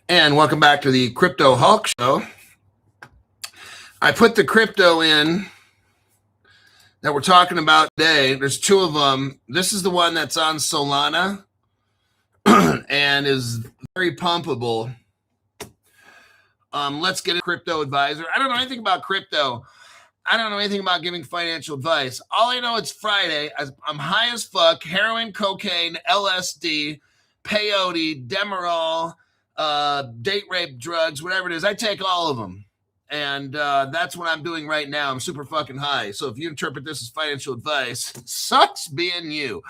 And welcome back to the Crypto Hulk Show. I put the crypto in that we're talking about today. There's two of them. This is the one that's on Solana and is very pumpable. Let's get a crypto advisor. I don't know anything about crypto. I don't know anything about giving financial advice. All I know, it's Friday. I'm high as fuck. Heroin, cocaine, LSD, peyote, Demerol, date rape drugs, whatever it is. I take all of them. And that's what I'm doing right now. I'm super fucking high. So if you interpret this as financial advice, sucks being you.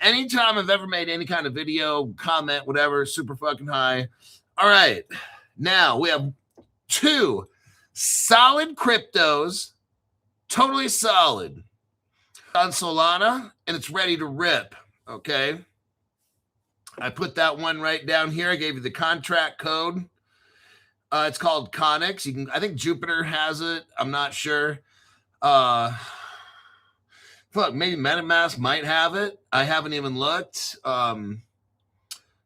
Anytime I've ever made any kind of video, comment, whatever, super fucking high. All right. Now we have two solid cryptos, totally solid, on Solana, and it's ready to rip. Okay. I put that one right down here. I gave you the contract code. It's called Connix. I think Jupiter has it. I'm not sure. Fuck, maybe MetaMask might have it. I haven't even looked.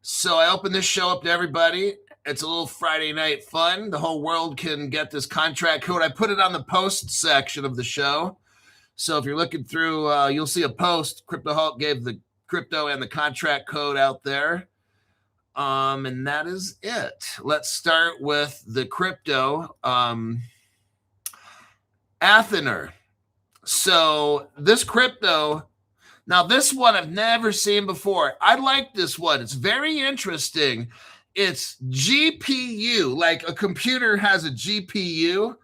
So I open this show up to everybody. It's a little Friday night fun. The whole world can get this contract code. I put it on the post section of the show. So if you're looking through, you'll see a post. Crypto Hulk gave the crypto and the contract code out there. And that is it. Let's start with the crypto. Athener. So this crypto, now this one I've never seen before. I like this one. It's very interesting. It's GPU, like a computer has a GPU.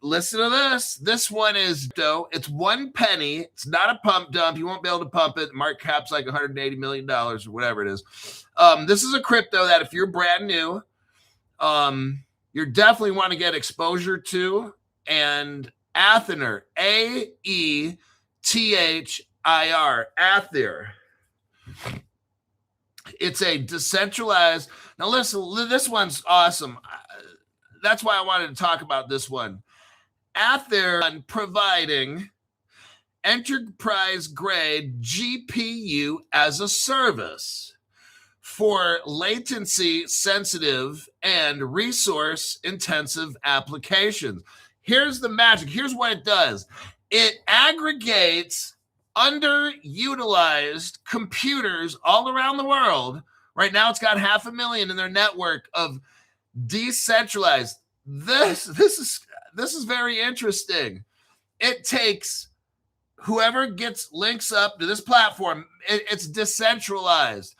Listen to this. This one is dough. It's 1 penny. It's not a pump dump. You won't be able to pump it. Market cap's like $180 million or whatever it is. This is a crypto that if you're brand new, you're definitely want to get exposure to. And Athener, AETHIR, Aether. It's a decentralized. Now listen, this one's awesome. That's why I wanted to talk about this one. Aether providing enterprise-grade GPU as a service for latency-sensitive and resource-intensive applications. Here's the magic. Here's what it does. It aggregates underutilized computers all around the world. Right now, it's got 500,000 in their network of decentralized. This is very interesting. It takes whoever gets links up to this platform. It's decentralized.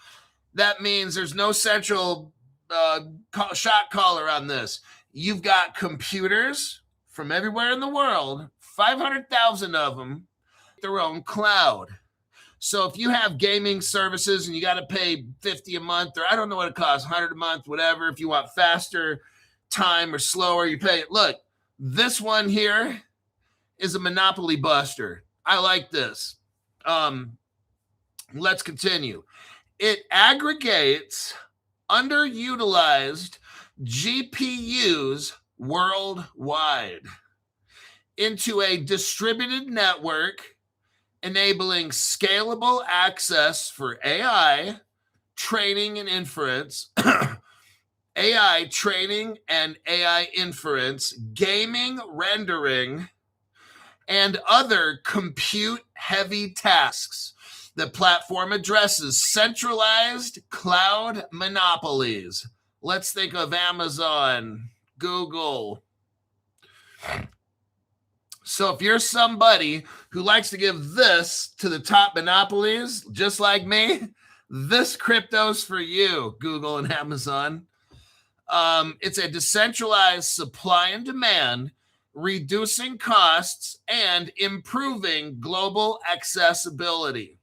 That means there's no central shot caller on this. You've got computers from everywhere in the world, 500,000 of them, their own cloud. So if you have gaming services and you got to pay $50 a month, or I don't know what it costs, $100 a month, whatever. If you want faster time or slower, you pay it. Look, this one here is a monopoly buster. I like this. Let's continue. It aggregates underutilized GPUs worldwide into a distributed network, enabling scalable access for AI training and inference, AI training and AI inference, gaming, rendering, and other compute-heavy tasks. The platform addresses centralized cloud monopolies. Let's think of Amazon, Google. So if you're somebody who likes to give this to the top monopolies, just like me, this crypto's for you, Google and Amazon. It's a decentralized supply and demand, reducing costs and improving global accessibility.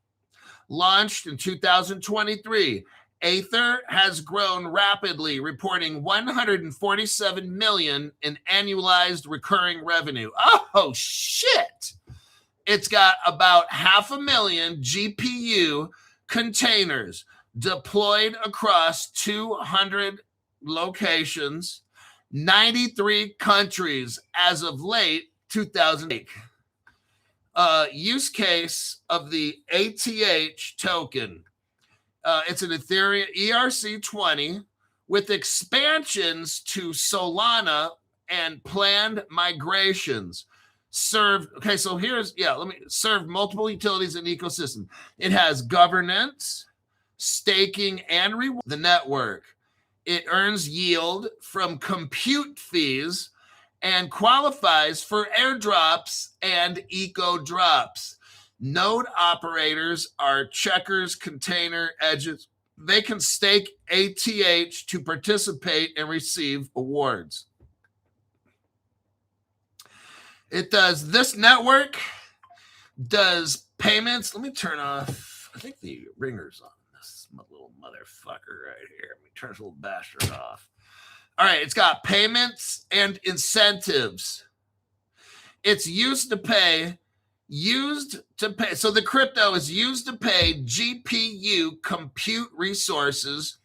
Launched in 2023, Aether has grown rapidly, reporting $147 million in annualized recurring revenue. Oh, shit. It's got about 500,000 GPU containers deployed across 200 locations, 93 countries as of late 2008. Use case of the ATH token. It's an Ethereum ERC20 with expansions to Solana and planned migrations. Serve multiple utilities and ecosystem. It has governance, staking, and reward the network. It earns yield from compute fees and qualifies for airdrops and eco drops. Node operators are checkers, container edges. They can stake ATH to participate and receive awards. It does, this network does payments. Let me turn off, I think the ringer's on this little motherfucker right here. Let me turn this little bastard off. All right, it's got payments and incentives. It's used to pay. So the crypto is used to pay GPU compute resources,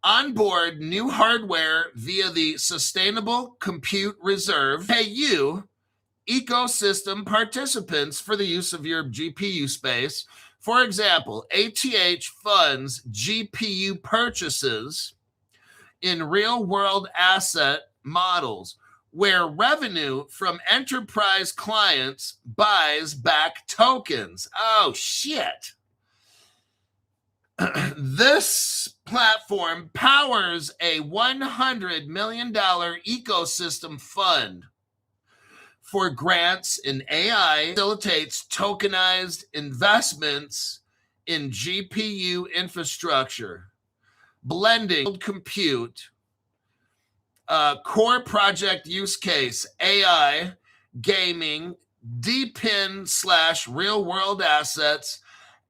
onboard new hardware via the Sustainable Compute Reserve, pay you ecosystem participants for the use of your GPU space. For example, ATH funds GPU purchases in real-world asset models, where revenue from enterprise clients buys back tokens. Oh, shit. This platform powers a $100 million ecosystem fund for grants in AI, facilitates tokenized investments in GPU infrastructure, blending compute, core project use case, AI, gaming, DePIN / real world assets,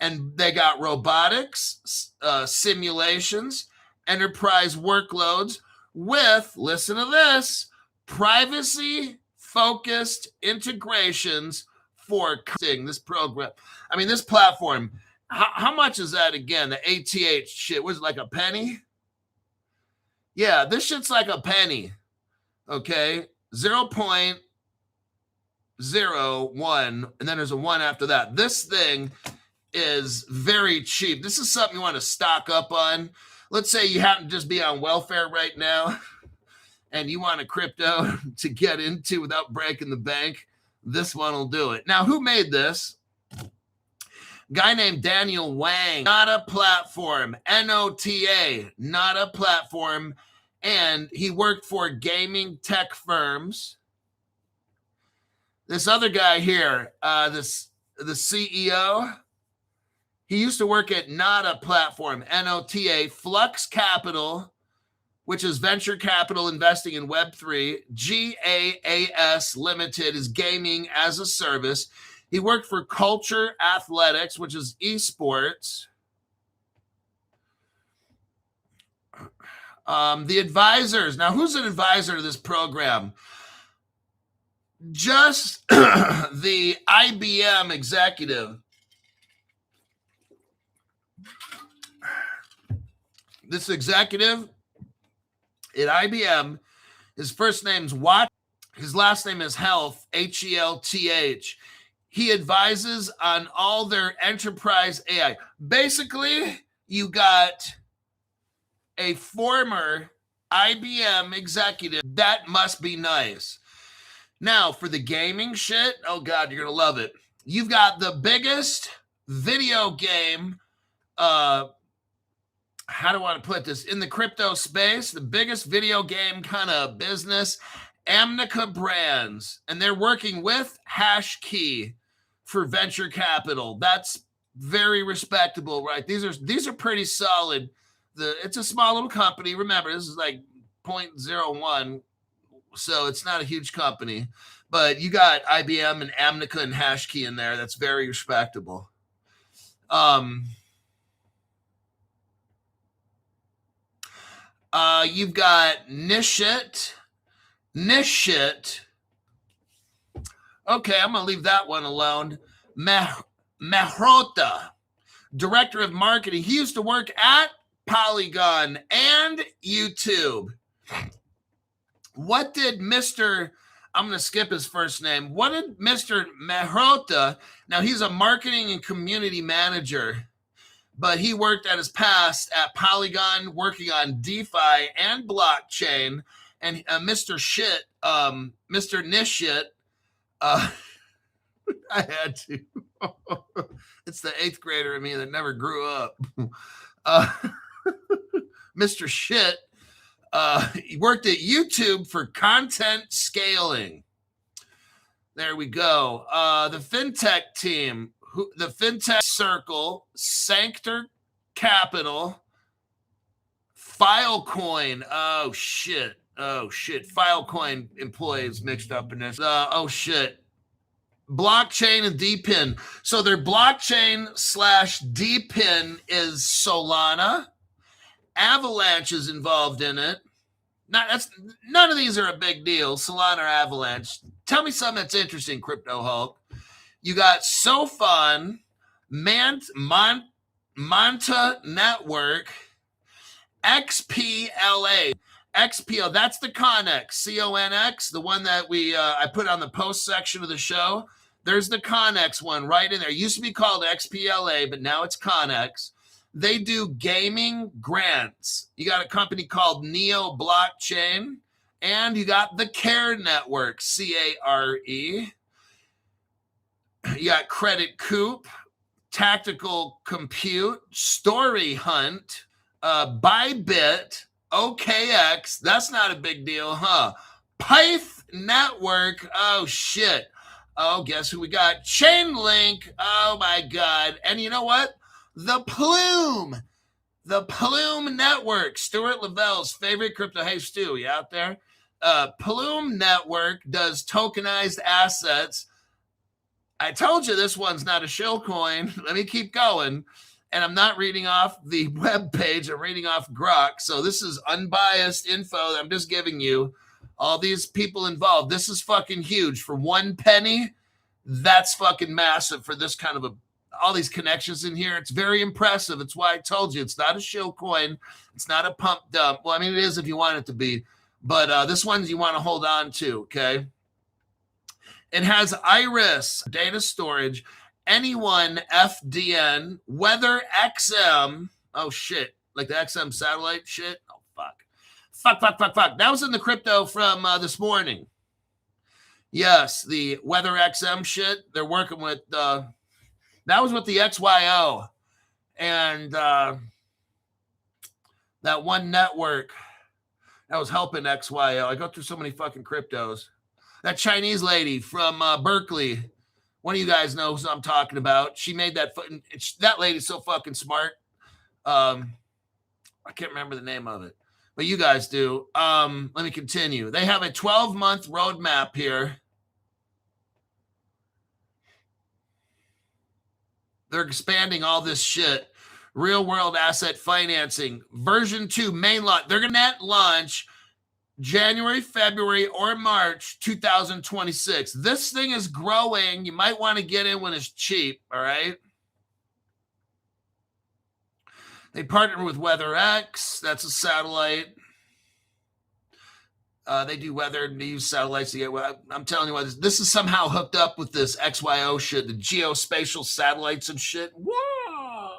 and they got robotics, simulations, enterprise workloads with, listen to this, privacy focused integrations for this program. I mean, this platform, how much is that again? The ATH shit was like a penny. Yeah, this shit's like a penny. Okay, 0.01, and then there's a 1 after that. This thing is very cheap. This is something you want to stock up on. Let's say you happen to just be on welfare right now and you want a crypto to get into without breaking the bank. This one will do it. Now, who made this? Guy named Daniel Wang. Not a platform. NOTA. Not a platform. And he worked for gaming tech firms. This other guy here, the CEO, he used to work at Not a Platform, NOTA, Flux Capital, which is venture capital investing in Web3. GAAS Limited is gaming as a service. He worked for Culture Athletics, which is esports. The advisors. Now, who's an advisor to this program? Just the IBM executive. This executive at IBM, his first name's Watt. His last name is Health, Helth. He advises on all their enterprise AI. Basically, you got a former IBM executive. That must be nice. Now, for the gaming shit, oh God, you're going to love it. You've got the biggest video game, how do I want to put this, in the crypto space, the biggest video game kind of business, Amnica Brands, and they're working with HashKey for venture capital. That's very respectable, right? These are pretty solid. It's a small little company. Remember, this is like 0.01, so it's not a huge company. But you got IBM and Amnica and HashKey in there. That's very respectable. You've got Nishit. Okay, I'm going to leave that one alone. Mehrota, director of marketing. He used to work at Polygon and YouTube. What did Mr. I'm going to skip his first name. What did Mr. Mehrota, now he's a marketing and community manager, but he worked at his past at Polygon, working on DeFi and blockchain. And Mr. Shit, Mr. Nishit, I had to. It's the 8th grader in me that never grew up. Mr. Shit, he worked at YouTube for content scaling. There we go. The fintech team, the fintech circle, Sanctor Capital, Filecoin. Oh shit. Filecoin employees mixed up in this. Oh shit. Blockchain and DPIN. So their blockchain / DPIN is Solana. Avalanche is involved in it. None of these are a big deal. Solana or Avalanche. Tell me something that's interesting, Crypto Hulk. You got Sofon, Manta Network, XPLA. XPO, that's the Connex, CONX, the one that I put on the post section of the show. There's the Connex one right in there. It used to be called XPLA, but now it's Connex. They do gaming grants. You got a company called Neo Blockchain, and you got the Care Network, CARE. You got Credit Coop, Tactical Compute, Story Hunt, Bybit, OKX. That's not a big deal, huh? Pyth Network. Oh, shit. Oh, guess who we got? Chainlink. Oh, my God. And you know what? The Plume Network, Stuart Lavelle's favorite crypto. Hey, Stu, you out there? Plume Network does tokenized assets. I told you this one's not a shill coin. Let me keep going. And I'm not reading off the web page. I'm reading off Grok. So this is unbiased info that I'm just giving you. All these people involved. This is fucking huge. For 1 penny, that's fucking massive for this kind of all these connections in here. It's very impressive. It's why I told you it's not a shill coin. It's not a pump dump. Well, I mean, it is if you want it to be. But this one you want to hold on to, okay? It has Iris, data storage, Anyone FDN, Weather XM. Oh, shit. Like the XM satellite shit? Oh, fuck. Fuck. That was in the crypto from this morning. Yes, the Weather XM shit. They're working with... that was with the XYO. And that one network that was helping XYO. I go through so many fucking cryptos. That Chinese lady from Berkeley. One of you guys knows what I'm talking about. She made that. That lady's so fucking smart. I can't remember the name of it, but you guys do. Let me continue. They have a 12-month roadmap here. They're expanding all this shit. Real world asset financing. Version 2 main launch. They're going to launch January, February, or March 2026. This thing is growing. You might want to get in when it's cheap, all right? They partner with WeatherX. That's a satellite. They do weather and they use satellites to get. I'm telling you what, this is somehow hooked up with this XYO shit, the geospatial satellites and shit. Whoa!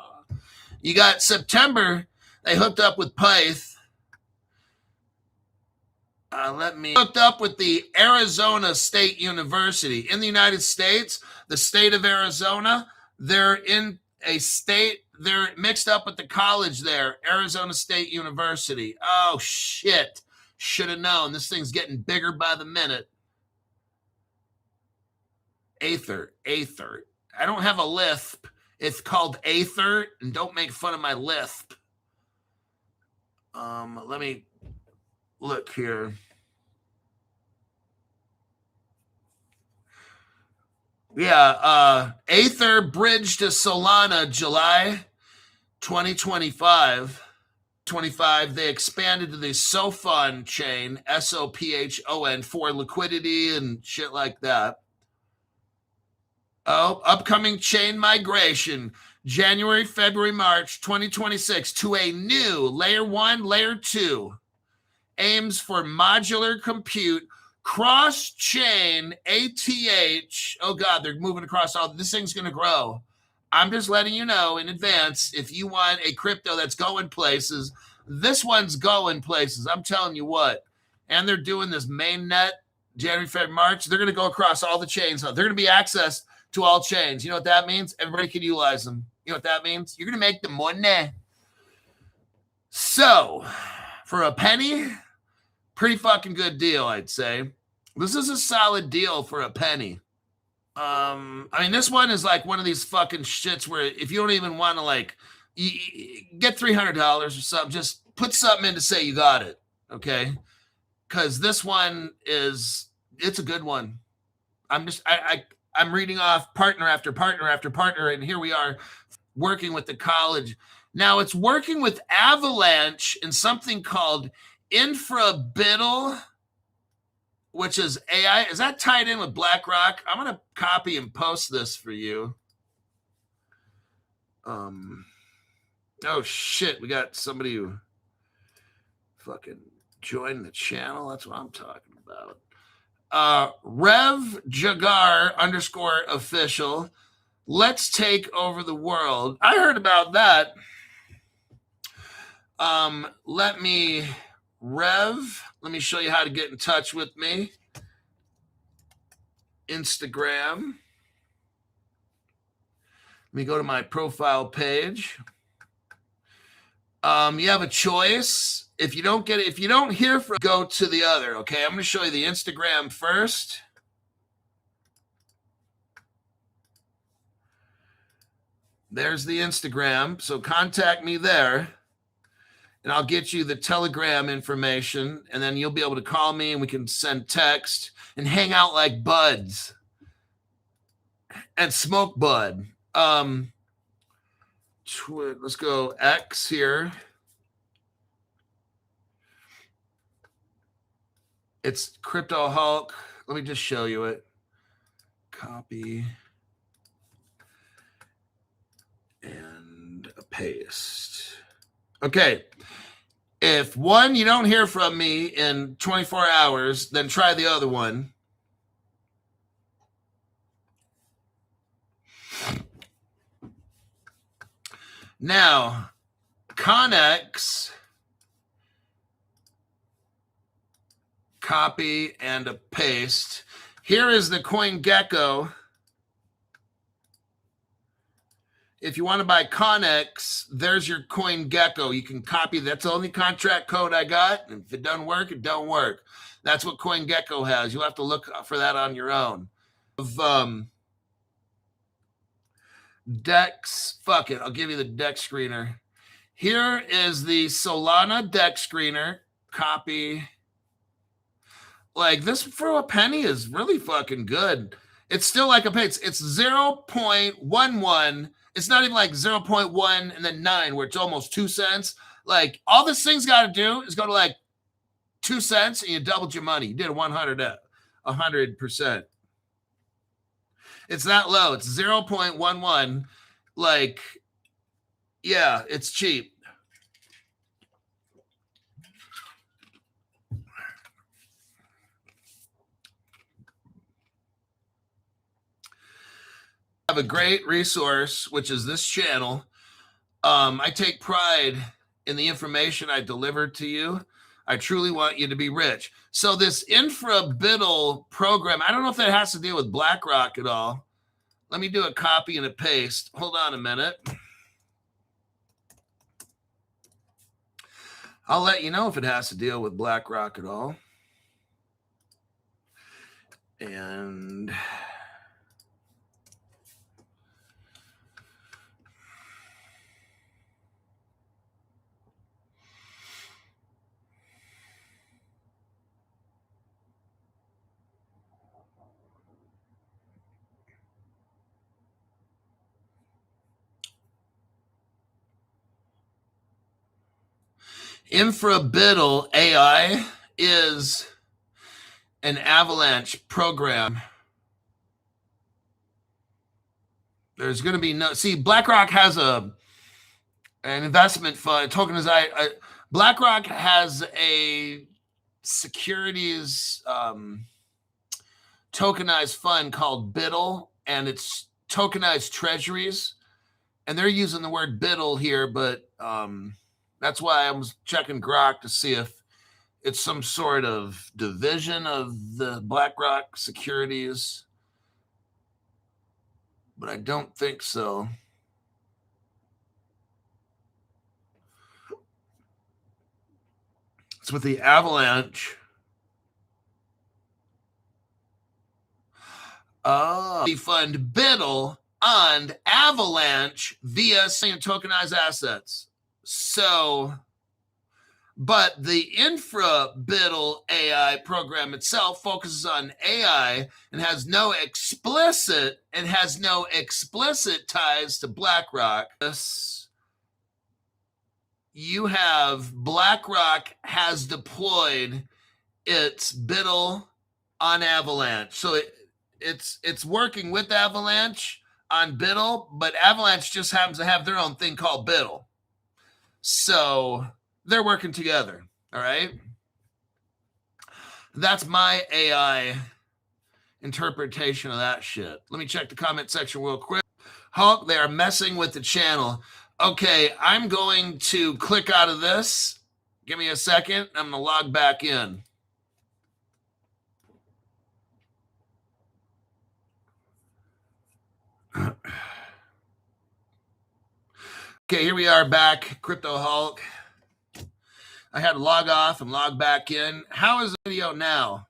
You got September. They hooked up with Pyth. Hooked up with the Arizona State University. In the United States, the state of Arizona, they're in a state, they're mixed up with the college there, Arizona State University. Oh, shit. Should have known. This thing's getting bigger by the minute. Aether. I don't have a lisp. It's called Aether, and don't make fun of my lisp. Let me look here. Yeah, Aether bridge to Solana, July 2025. They expanded to the Sofon chain, SOPHON, for liquidity and shit like that. Oh, upcoming chain migration, January, February, March 2026 to a new layer 1, layer 2. Aims for modular compute, cross-chain, ATH. Oh, God, they're moving across all. This thing's going to grow. I'm just letting you know in advance, if you want a crypto that's going places, this one's going places. I'm telling you what. And they're doing this mainnet January, February, March. They're going to go across all the chains. They're going to be access to all chains. You know what that means? Everybody can utilize them. You know what that means? You're going to make the money. So, for a penny, pretty fucking good deal, I'd say. This is a solid deal for a penny. I mean, this one is like one of these fucking shits where if you don't even want to like get $300 or something, just put something in to say you got it, okay? Because this one it's a good one. I'm reading off partner after partner after partner, and here we are working with the college. Now it's working with Avalanche in something called Infrabiddle, which is AI. Is that tied in with BlackRock? I'm going to copy and post this for you. Oh, shit. We got somebody who fucking joined the channel. That's what I'm talking about. Rev Jagar _official. Let's take over the world. I heard about that. Let me show you how to get in touch with me. Instagram. Let me go to my profile page. You have a choice. If you don't get it, if you don't hear from, go to the other. Okay, I'm going to show you the Instagram first. There's the Instagram. So contact me there. And I'll get you the Telegram information, and then you'll be able to call me, and we can send text and hang out like buds and smoke bud. Let's go X here. It's Crypto Hulk. Let me just show you it. Copy and paste. Okay. If one, you don't hear from me in 24 hours, then try the other one. Now, Connex, copy and a paste. Here is the CoinGecko. If you want to buy Connex, there's your CoinGecko. You can copy. That's the only contract code I got. If it doesn't work, it don't work. That's what CoinGecko has. You'll have to look for that on your own. Dex, fuck it. I'll give you the Dex screener. Here is the Solana Dex screener. Copy. Like this for a penny is really fucking good. It's still like a penny. It's 0.11. It's not even like 0.1 and then 9 where it's almost 2 cents. Like all this thing's got to do is go to like 2 cents and you doubled your money. You did 100%. It's that low. It's 0.11. Like, yeah, it's cheap. Have a great resource, which is this channel. I take pride in the information I deliver to you. I truly want you to be rich. So this Infrabiddle program, I don't know if that has to deal with BlackRock at all. Let me do a copy and a paste. Hold on a minute. I'll let you know if it has to deal with BlackRock at all. And Infrabiddle AI is an Avalanche program. There's going to be no... See, BlackRock has an investment fund, BlackRock has a securities tokenized fund called Biddle, and it's tokenized treasuries. and they're using the word biddle here, but that's why I was checking Grok to see if it's some sort of division of the BlackRock securities, but I don't think so. It's with the Avalanche. We fund Biddle on Avalanche via tokenized assets. So, but the infra Biddle AI program itself focuses on AI and has no explicit ties to BlackRock. You have BlackRock has deployed its Biddle on Avalanche. So it's working with Avalanche on Biddle, but Avalanche just happens to have their own thing called Biddle. So they're working together. All right. That's my AI interpretation of that shit. Let me check the comment section real quick. Hulk, they are messing with the channel. Okay, I'm going to click out of this. Give me a second. I'm going to log back in. Okay, here we are back. Crypto Hulk. I had to log off and log back in. How is the video now?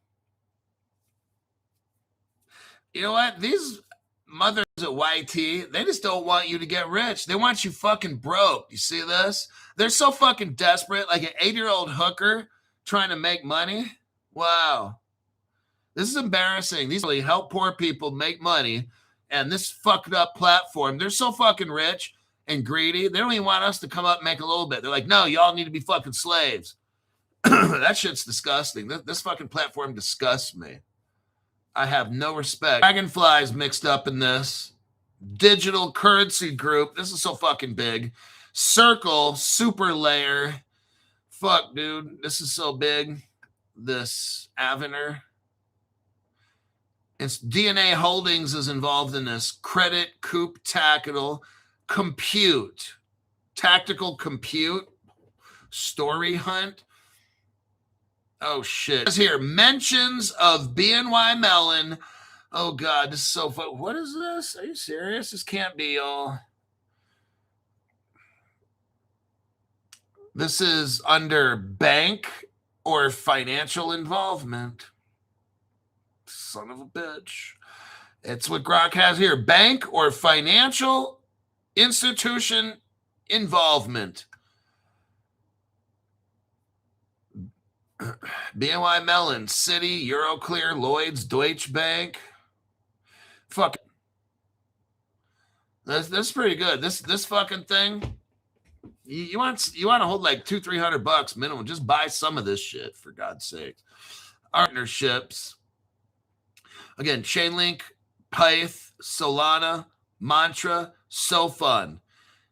You know what? These mothers at YT, they just don't want you to get rich. They want you fucking broke. You see this? They're so fucking desperate, like an 8-year-old hooker trying to make money. Wow. This is embarrassing. These really help poor people make money. And this fucked up platform, they're so fucking rich and greedy. They don't even want us to come up and make a little bit. They're like, no, y'all need to be fucking slaves. That shit's disgusting. This fucking platform disgusts me. I have no respect. Dragonflies mixed up in this. Digital currency group. This is so fucking big. Circle, super layer. Fuck, dude. This is so big. This Avener. It's DNA Holdings is involved in this. Credit, Coop, Tactical, Compute. Tactical Compute. Story Hunt. Oh, shit. It's here. Mentions of BNY Mellon. Oh, God. This is so fun. What is this? Are you serious? This can't be all. This is under bank or financial involvement. Son of a bitch. It's what Grok has here. Bank or financial institution involvement. BNY Mellon, Citi, Euroclear, Lloyds, Deutsche Bank. Fuck. That's pretty good. This fucking thing. You want to hold like $200-300 minimum. Just buy some of this shit for God's sake. Partnerships. Again, Chainlink, Pyth, Solana, Mantra, SoFun.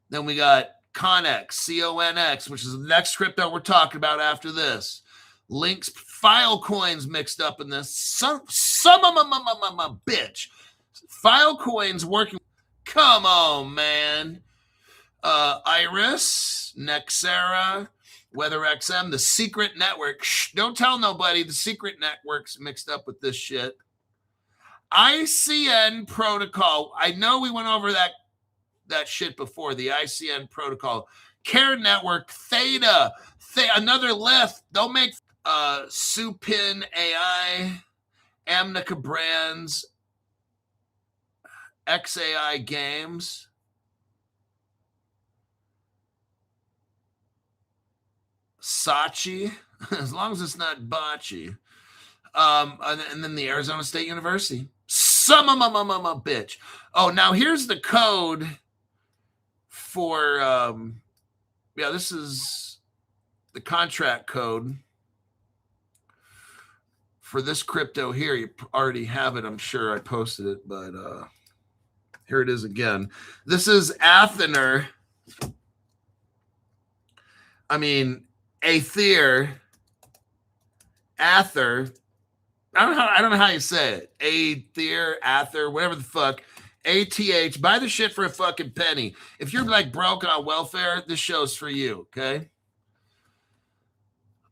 Then we got Connex, CONX, which is the next crypto we're talking about after this. Links, Filecoins mixed up in this. Some bitch. Filecoins working. Come on, man. Iris, Nexera, WeatherXM, the secret network. Shh, don't tell nobody. The secret network's mixed up with this shit. ICN protocol. I know we went over that shit before. The ICN protocol. Care Network, Theta, another left. Don't make Supin AI, Amnica Brands, XAI Games. Sachi, as long as it's not Bocce. And then the Arizona State University. Bitch. Oh, now here's the code for, this is the contract code for this crypto here. You already have it. I'm sure I posted it, but here it is again. This is Athener. I mean, Aether. I don't know how you say it. Aether, whatever the fuck. ATH. Buy the shit for a fucking penny. If you're like broke on welfare, this show's for you, okay?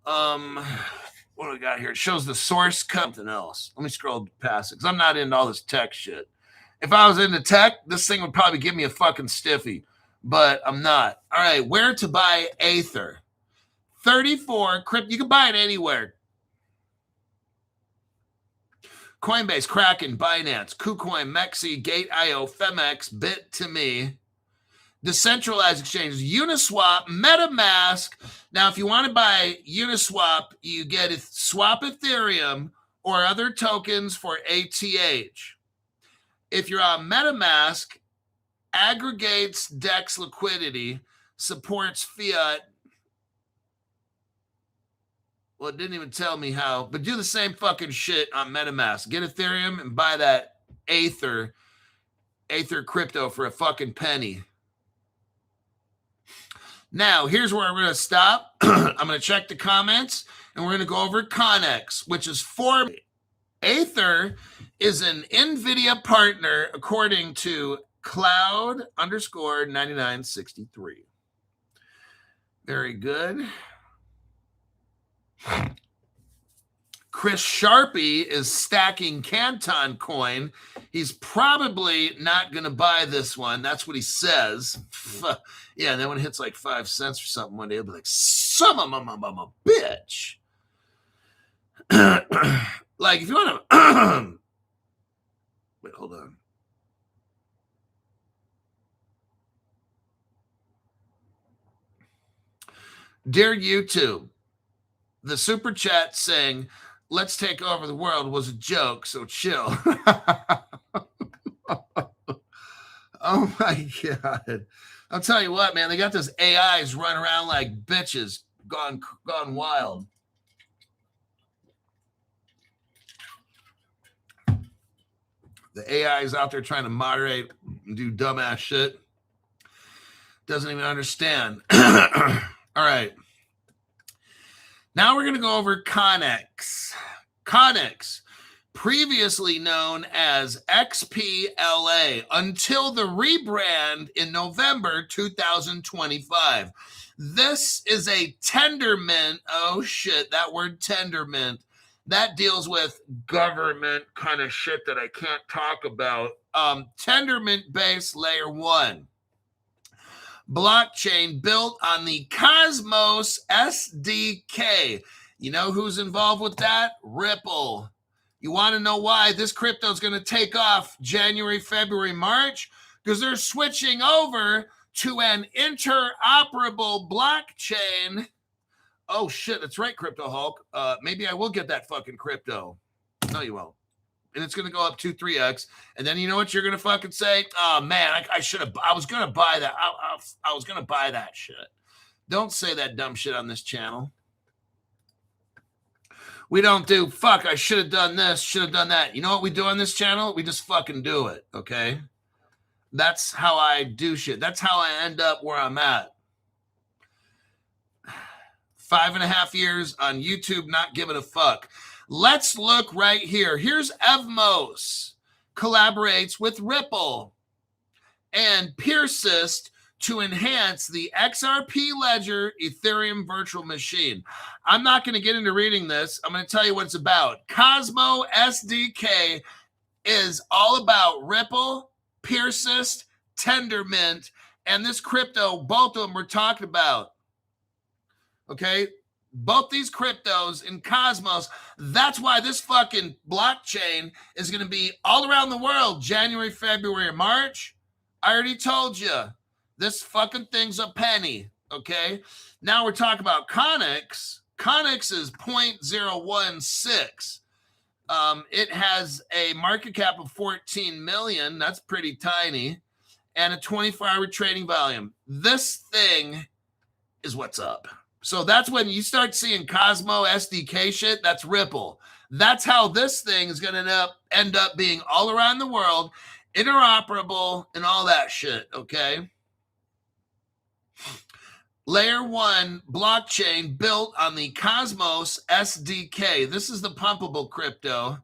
What do we got here? It shows the source code. Something else. Let me scroll past it because I'm not into all this tech shit. If I was into tech, this thing would probably give me a fucking stiffy, but I'm not. All right, where to buy Aether? 34 crypto. You can buy it anywhere. Coinbase, Kraken, Binance, KuCoin, Mexi, Gate.io, Femex, Bit2Me, decentralized exchanges, Uniswap, MetaMask. Now, if you want to buy Uniswap, you get swap Ethereum or other tokens for ATH. If you're on MetaMask, aggregates DEX liquidity, supports fiat. Well, it didn't even tell me how, but do the same fucking shit on MetaMask. Get Ethereum and buy that Aether crypto for a fucking penny. Now, here's where we're going to stop. I'm going to check the comments, and we're going to go over Connex, which is for Aether is an NVIDIA partner, according to Cloud_9963. Very good. Chris Sharpie is stacking Canton coin. He's probably not going to buy this one. That's what he says. Yeah, and then when it hits like 5 cents or something one day, he'll be like, some of them, I'm a bitch. Like, if you want to... Wait, hold on. Dear YouTube, the super chat saying, let's take over the world was a joke, so chill. Oh my God. I'll tell you what, man, they got those AIs running around like bitches, gone wild. The AI is out there trying to moderate and do dumbass shit. Doesn't even understand. All right. Now we're going to go over Connex. Connex, previously known as XPLA, until the rebrand in November 2025. This is a tendermint. Oh, shit, that word tendermint. That deals with government kind of shit that I can't talk about. Tendermint-based layer 1. Blockchain built on the Cosmos SDK. You know who's involved with that? Ripple. You want to know why this crypto is going to take off January, February, March? Because they're switching over to an interoperable blockchain. Oh, shit, that's right, Crypto Hulk. Maybe I will get that fucking crypto. No, you won't. And it's going to go up 2-3x. And then you know what you're going to fucking say? Oh, man, I should have. I was going to buy that. I was going to buy that shit. Don't say that dumb shit on this channel. We don't do, fuck, I should have done this, should have done that. You know what we do on this channel? We just fucking do it, okay? That's how I do shit. That's how I end up where I'm at. 5.5 years on YouTube, not giving a fuck. Let's look right here. Here's Evmos collaborates with Ripple and Persist to enhance the XRP Ledger Ethereum virtual machine. I'm not going to get into reading this. I'm going to tell you what it's about. Cosmo SDK is all about Ripple, Persist, Tendermint, and this crypto, both of them we're talking about. Okay? Both these cryptos in Cosmos, that's why this fucking blockchain is going to be all around the world, January, February, March. I already told you. This fucking thing's a penny, okay? Now we're talking about Connex. Connex is 0.016. It has a market cap of 14 million. That's pretty tiny. And a 24-hour trading volume. This thing is what's up. So that's when you start seeing Cosmo SDK shit, that's Ripple. That's how this thing is going to end up being all around the world, interoperable, and all that shit, okay? Layer 1 blockchain built on the Cosmos SDK. This is the Pumpable crypto.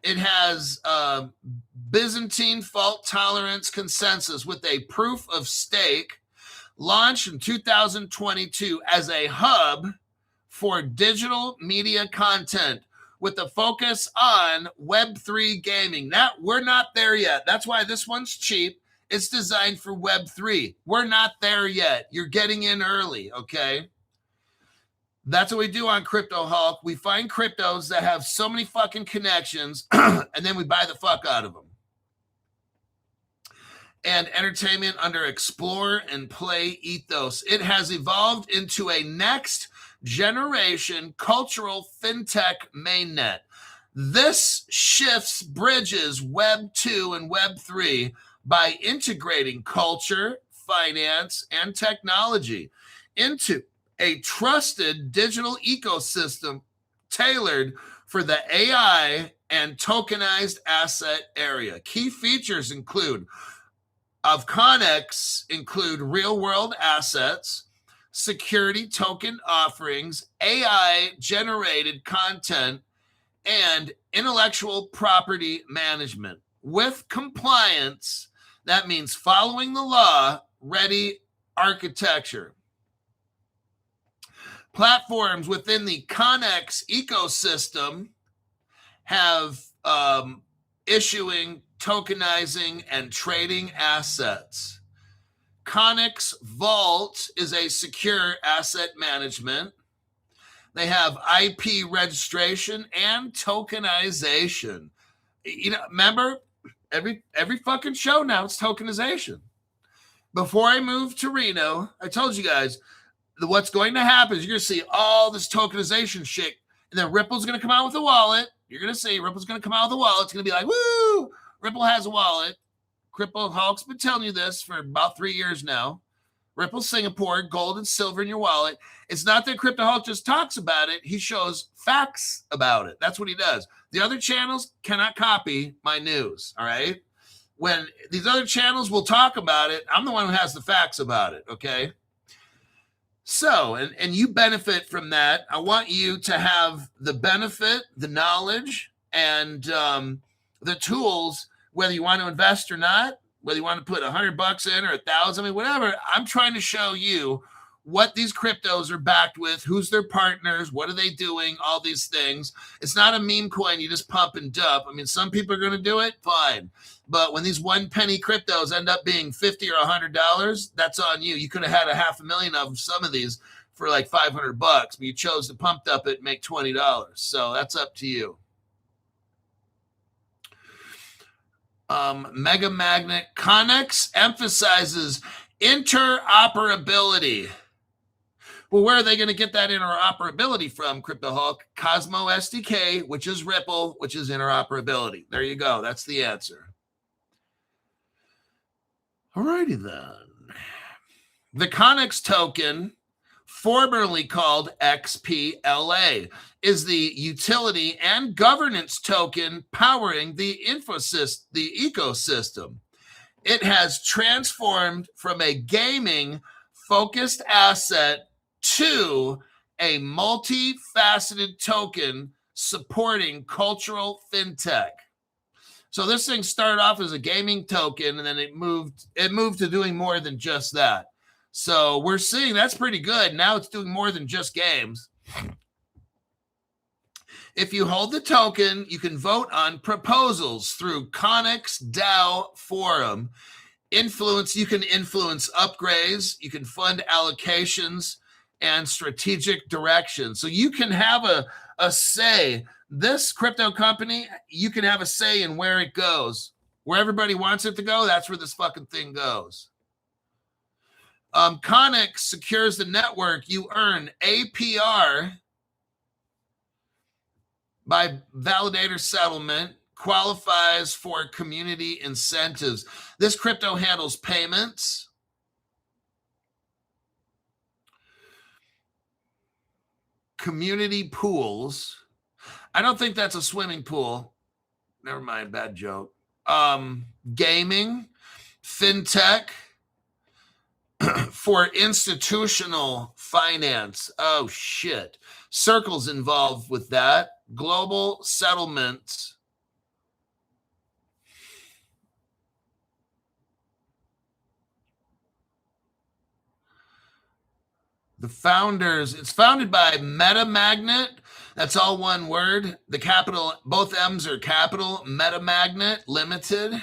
It has Byzantine fault tolerance consensus with a proof of stake, launched in 2022 as a hub for digital media content with a focus on Web3 gaming. We're not there yet. That's why this one's cheap. It's designed for Web3. We're not there yet. You're getting in early, okay? That's what we do on Crypto Hulk. We find cryptos that have so many fucking connections, and then we buy the fuck out of them. And entertainment under explore and play ethos. It has evolved into a next generation cultural fintech mainnet. This shifts bridges Web 2 and Web 3 by integrating culture, finance, and technology into a trusted digital ecosystem tailored for the AI and tokenized asset area. Key features of Connex include real-world assets, security token offerings, AI-generated content, and intellectual property management. With compliance, that means following the law, ready architecture. Platforms within the Connex ecosystem have issuing, tokenizing, and trading assets. Connex Vault is a secure asset management. They have IP registration and tokenization. You know, remember, every fucking show now it's tokenization. Before I moved to Reno, I told you guys what's going to happen is you're going to see all this tokenization shit, and then Ripple's going to come out with a wallet. You're going to see Ripple's going to come out with a wallet. It's going to be like, woo, Ripple has a wallet. Crypto Hulk's been telling you this for about 3 years now. Ripple Singapore, gold and silver in your wallet. It's not that Crypto Hulk just talks about it. He shows facts about it. That's what he does. The other channels cannot copy my news, all right? When these other channels will talk about it, I'm the one who has the facts about it, okay? So, and you benefit from that. I want you to have the benefit, the knowledge, and the tools, whether you want to invest or not, whether you want to put $100 in or 1,000, I mean, whatever. I'm trying to show you what these cryptos are backed with, who's their partners, what are they doing, all these things. It's not a meme coin you just pump and dump. I mean, some people are going to do it, fine. But when these 1 penny cryptos end up being $50 or $100, that's on you. You could have had $500,000 of some of these for like $500, but you chose to pump up it and make $20. So that's up to you. Mega Magnet Connex emphasizes interoperability. Well, where are they going to get that interoperability from, Crypto Hulk? Cosmo SDK, which is Ripple, which is interoperability. There you go. That's the answer. Alrighty then. The Connex token, formerly called XPLA, is the utility and governance token powering the ecosystem. It has transformed from a gaming-focused asset to a multifaceted token supporting cultural fintech. So this thing started off as a gaming token, and then it moved to doing more than just that. So we're seeing that's pretty good. Now it's doing more than just games. If you hold the token, you can vote on proposals through Connex DAO forum. You can influence upgrades, you can fund allocations and strategic direction. So you can have a say. This crypto company, you can have a say in where it goes. Where everybody wants it to go, that's where this fucking thing goes. Connex secures the network. You earn APR by validator settlement, qualifies for community incentives. This crypto handles payments, community pools. I don't think that's a swimming pool. Never mind, bad joke. Gaming, fintech, for institutional finance. Oh, shit. Circle's involved with that. Global settlements. The founders, it's founded by Metamagnet. That's all one word. The capital, both M's are capital. Metamagnet Limited.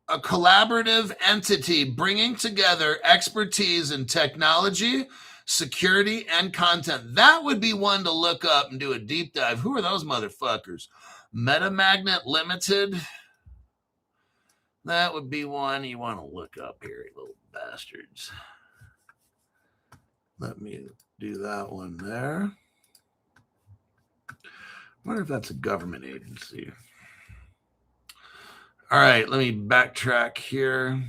A collaborative entity bringing together expertise in technology, security, and content. That would be one to look up and do a deep dive. Who are those motherfuckers? Metamagnet Limited. That would be one you want to look up here, you little bastards. Let me do that one there. I wonder if that's a government agency. All right, let me backtrack here.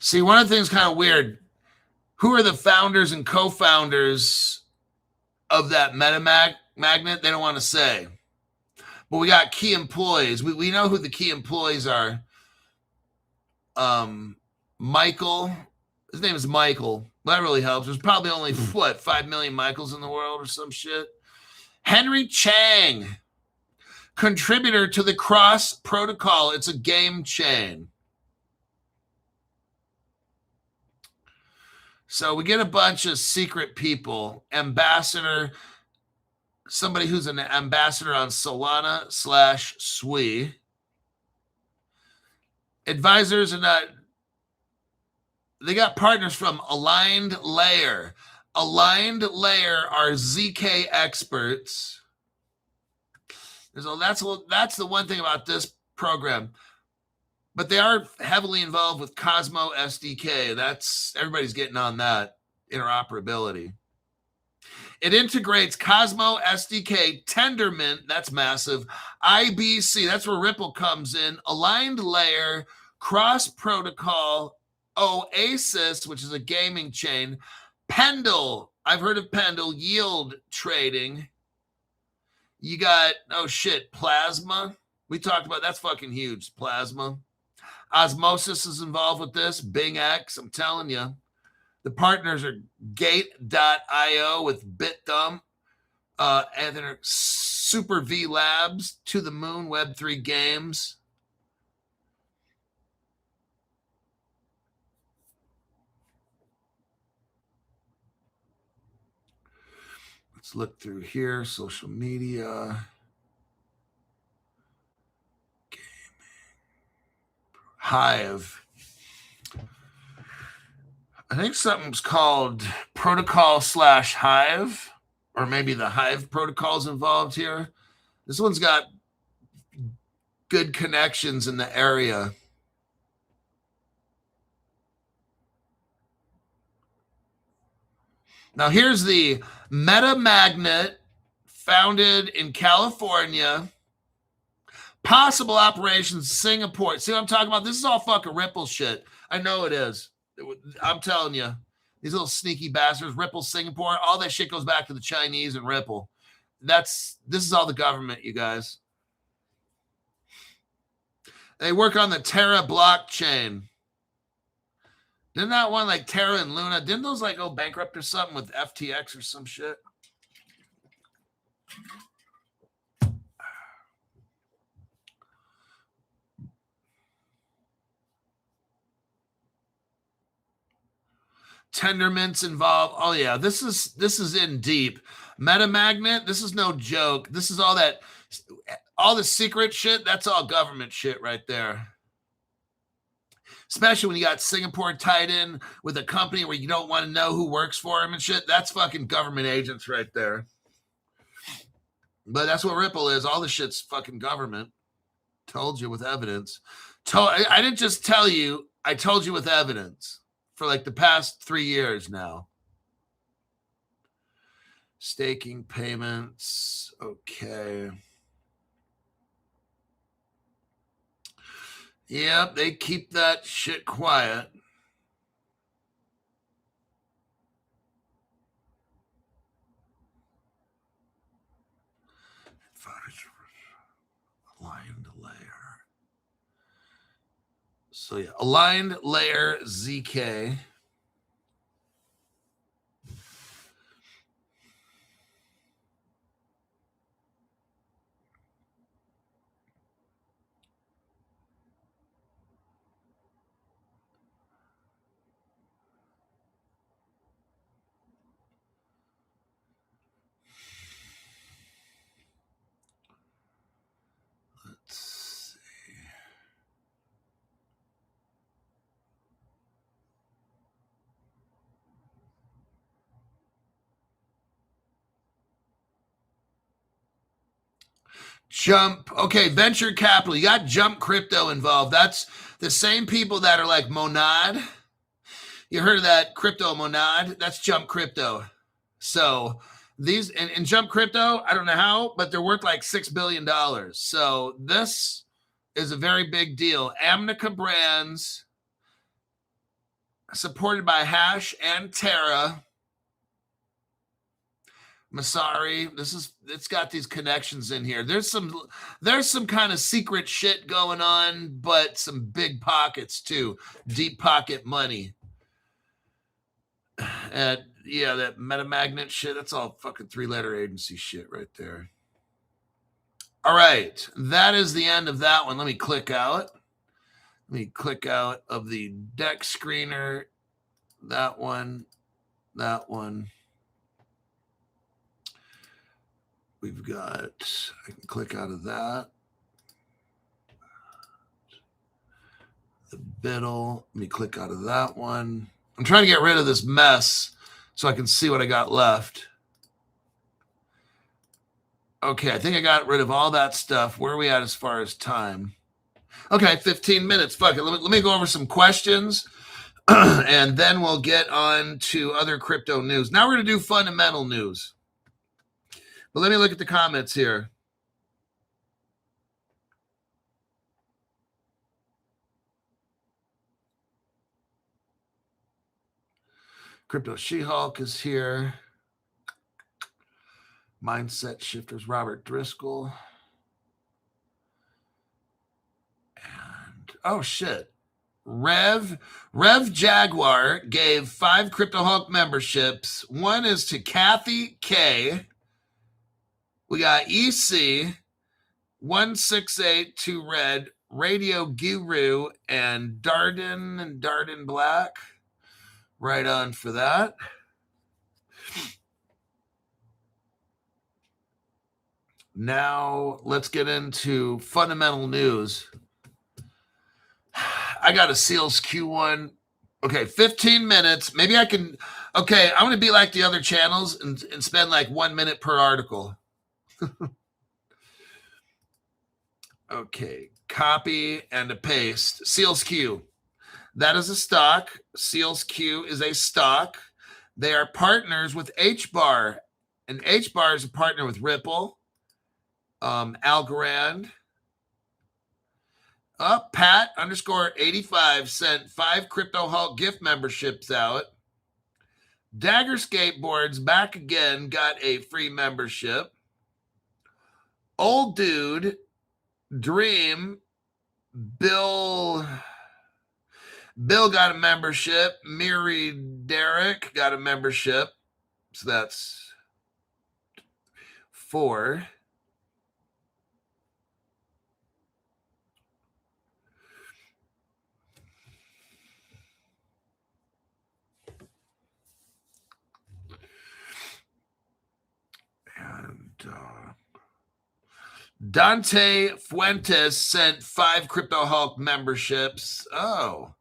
See, one of the things kind of weird. Who are the founders and co-founders of that Metamagnet? They don't want to say. But we got key employees. We know who the key employees are. Michael. His name is Michael. That really helps. There's probably only, 5 million Michaels in the world or some shit. Henry Chang, contributor to the Cross Protocol. It's a game chain. So we get a bunch of secret people. Ambassador, somebody who's an ambassador on Solana/SWI. Advisors and they got partners from Aligned Layer. Aligned Layer are ZK experts. That's the one thing about this program. But they are heavily involved with Cosmo SDK. Everybody's getting on that interoperability. It integrates Cosmo SDK, Tendermint, that's massive, IBC, that's where Ripple comes in, Aligned Layer, Cross Protocol, Oasis, which is a gaming chain, Pendle, I've heard of Pendle, Yield Trading. You got, Plasma. We talked about, that's fucking huge, Plasma. Osmosis is involved with this, BingX, I'm telling you. The partners are Gate.io with BitDump, and then Super V Labs, To the Moon, Web3 Games. Let's look through here. Social media. Gaming. Hive. I think something's called Protocol/Hive, or maybe the Hive protocol's involved here. This one's got good connections in the area. Now here's the Metamagnet, founded in California. Possible operations, Singapore. See what I'm talking about? This is all fucking Ripple shit. I know it is. I'm telling you, these little sneaky bastards, Ripple, Singapore, all that shit goes back to the Chinese and Ripple. This is all the government, you guys. They work on the Terra blockchain. Didn't that one like Terra and Luna, didn't those like go bankrupt or something with FTX or some shit? Tendermint's involved. Oh yeah, this is in deep. Metamagnet, this is no joke. This is all the secret shit. That's all government shit right there. Especially when you got Singapore tied in with a company where you don't want to know who works for them and shit. That's fucking government agents right there. But that's what Ripple is. All the shit's fucking government. Told you with evidence. I didn't just tell you. I told you with evidence. For like the past 3 years now. Staking payments. Okay. Yep, they keep that shit quiet. Aligned Layer. So yeah, Aligned Layer ZK. Jump. Okay, venture capital. You got Jump Crypto involved. That's the same people that are like Monad. You heard of that crypto Monad? That's Jump Crypto. So these and Jump Crypto, I don't know how, but they're worth like $6 billion. So this is a very big deal. Amnica Brands, supported by Hash and Terra. Masari, it's got these connections in here. There's some kind of secret shit going on, but some big pockets too. Deep pocket money. And yeah, that MetaMagnet shit, that's all fucking 3-letter agency shit right there. All right, that is the end of that one. Let me click out. Let me click out of the deck screener. That one. We've got, I can click out of that. The Biddle. Let me click out of that one. I'm trying to get rid of this mess so I can see what I got left. Okay, I think I got rid of all that stuff. Where are we at as far as time? Okay, 15 minutes. Fuck it. Let me go over some questions, and then we'll get on to other crypto news. Now we're going to do fundamental news. But let me look at the comments here. Crypto She-Hulk is here. Mindset Shifters, Robert Driscoll. And, oh, shit. Rev Jaguar gave 5 Crypto Hulk memberships. One is to Kathy K. We got EC, 1682 Red, Radio Guru, and Darden Black. Right on for that. Now let's get into fundamental news. I got a Seals Q1. Okay, 15 minutes. Maybe I can. Okay, I'm going to be like the other channels and spend like 1 minute per article. Okay, copy and a paste. Seals Q. That is a stock. Seals Q is a stock. They are partners with HBAR. And HBAR is a partner with Ripple, Algorand. Pat _85 sent 5 Crypto Hulk gift memberships out. Dagger Skateboards back again, got a free membership. Old Dude, Dream, Bill got a membership. Miri Derek got a membership. So that's 4. And Dante Fuentes sent 5 Crypto Hulk memberships. Oh,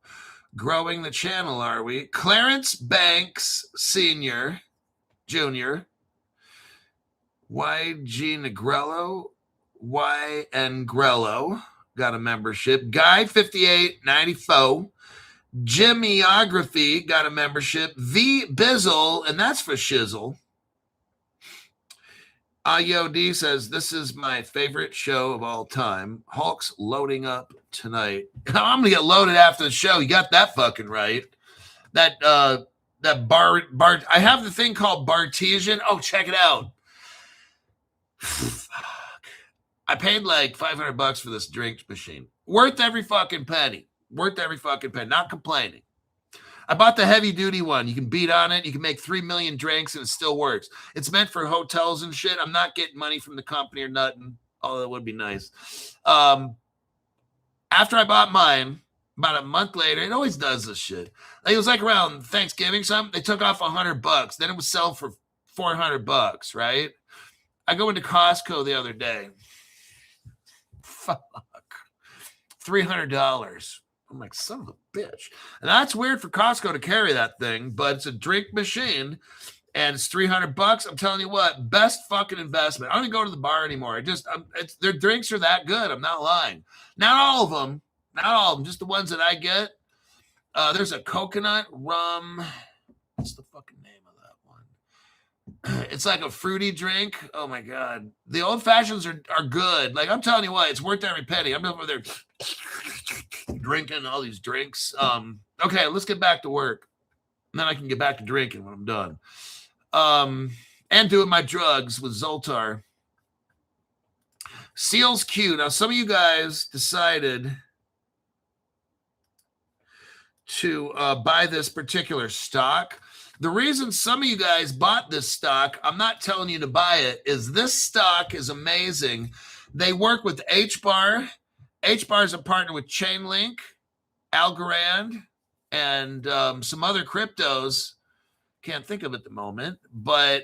growing the channel, are we? Clarence Banks Sr., Jr., YG Negrello, YN Grello got a membership. Guy 5894, Jimmyography got a membership. V Bizzle, and that's for shizzle. IOD says, this is my favorite show of all time. Hulk's loading up tonight. I'm going to get loaded after the show. You got that fucking right. That bar, I have the thing called Bartesian. Oh, check it out. I paid like $500 for this drink machine. Worth every fucking penny. Not complaining. I bought the heavy duty one. You can beat on it. You can make 3 million drinks and it still works. It's meant for hotels and shit. I'm not getting money from the company or nothing. Although that would be nice. After I bought mine, about a month later, it always does this shit. Like, it was like around Thanksgiving something. They took off $100. Then it was sell for $400, right? I go into Costco the other day. Fuck. $300. I'm like, son of a bitch. And that's weird for Costco to carry that thing, but it's a drink machine. and it's $300. I'm telling you what, best fucking investment. I don't even go to the bar anymore. Their drinks are that good. I'm not lying. Not all of them, just the ones that I get. There's a coconut rum. What's the fucking name of that one? It's like a fruity drink. Oh my God. The old fashions are good. Like, I'm telling you what, it's worth every penny. I'm over there drinking all these drinks. Okay, let's get back to work. And then I can get back to drinking when I'm done. And doing my drugs with Zoltar. Seals Q. Now, some of you guys decided to buy this particular stock. The reason some of you guys bought this stock, I'm not telling you to buy it, is this stock is amazing. They work with HBAR. HBAR is a partner with Chainlink, Algorand, and some other cryptos. Can't think of it at the moment, but